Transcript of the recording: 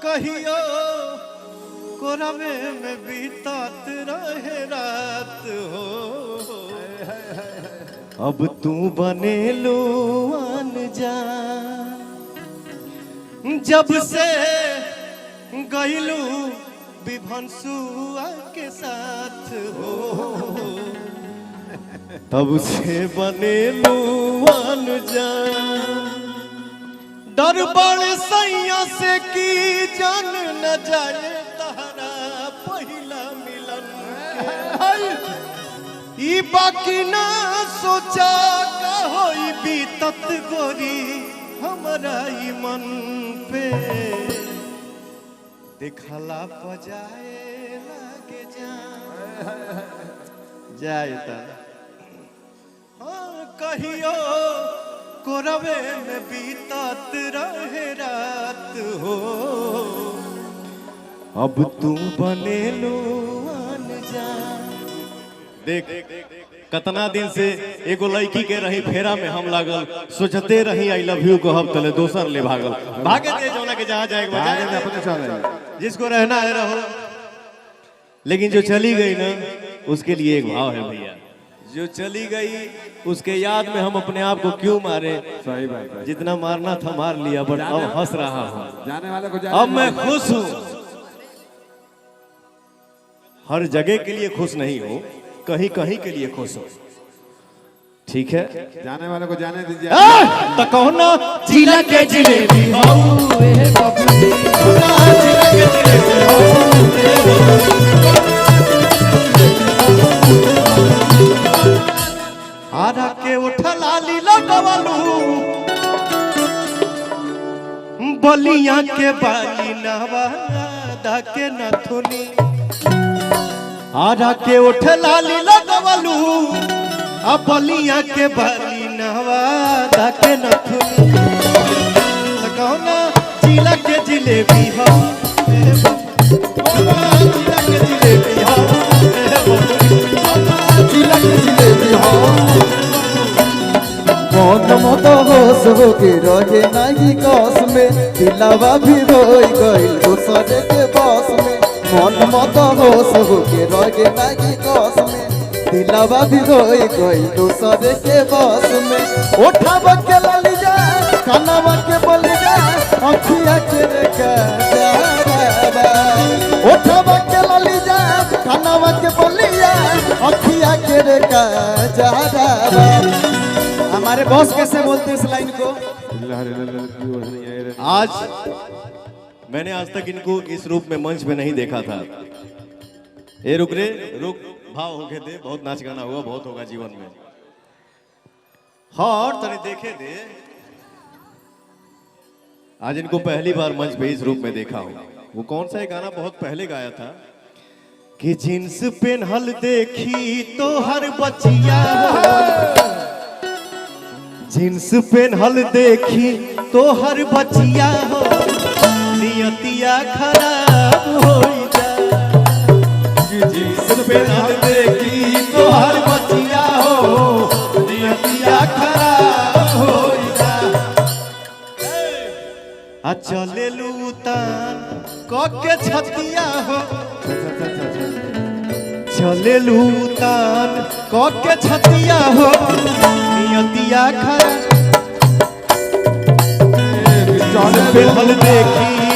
कहियो कोरवे में बीतात रहे रात हो। अब तू बनेलू अनजान जब से गईलू विभंसुआ के साथ हो। तब से बनेलू अनजान डर बड़ सैया से की जान न जाए तहरा पहिला मिलन ई बाकी ना सोचा का होई बीतत गोरी हमरा ई मन पे देखला बजाए लागे जाए हाँ कहियो कोरवे में बीतात रहे रात हो। अब तू बनेलू अनजान। देख कतना दिन से एगो लड़की के रही फेरा में हम लागल सोचते रही आई लव यू को हम तले दोसर ले भागल भागे दे जौना के जहाँ जाए अपने चले जिसको रहना है रहो। लेकिन जो चली गई ना उसके लिए एक भाव है भैया। जो चली गई उसके याद में हम अपने आप को क्यों मारे। सही बात। जितना मारना था मार लिया बट अब हंस रहा हूँ। जाने वाले को अब मैं खुश हूँ। हर जगह के लिए खुश नहीं हूँ कहीं कहीं के लिए खुश हूँ। ठीक है जाने वाले को जाने दीजिए। तो कहो ना जिला के जिलेबी आधा के उठा लाली लगवालू बलिया के बाली नवादा के नथुनी। आधा के उठा लाली लगवालू अब बलिया के बाली नवादा के नथुनी। कहो ना जिला के जिलेबी हो जिला के जिलेबी हो जिला के जिलेबी हो। मन मत होश होके रहे नहीं कस में दिलावा भी रोई गई दूसरे के बस में। मन मत होश होके रहे नहीं कस में दिलावा भी रोई गई दूसरे के बस में। उठावा के लली जा कानावा के बोली जा अखिया के रेखा उठावा के लली जा कानावा के बोली जा अखिया के रेखा जा। हमारे बॉस कैसे बोलते इस लाइन को। आज मैंने आज तक इनको इस रूप में मंच में नहीं देखा था। ए रुक रे रुक भाव हो गए थे बहुत नाच गाना हुआ बहुत होगा जीवन में। हाँ और तने देखे थे आज इनको पहली बार मंच पे इस रूप में देखा हूँ। वो कौन सा एक गाना बहुत पहले गाया था कि जींस पेनहल देखी तो हर बचिया जींस पेनहल देखी तो हर बचिया हो नियतिया खराब हो जा। जींस पेनहल देखी तो हर बचिया हो नियतिया खराब हो जा। आ चले लूतान के छतिया हो चले लूतान के छतिया हो नियतिया खराब। पेनहल देखी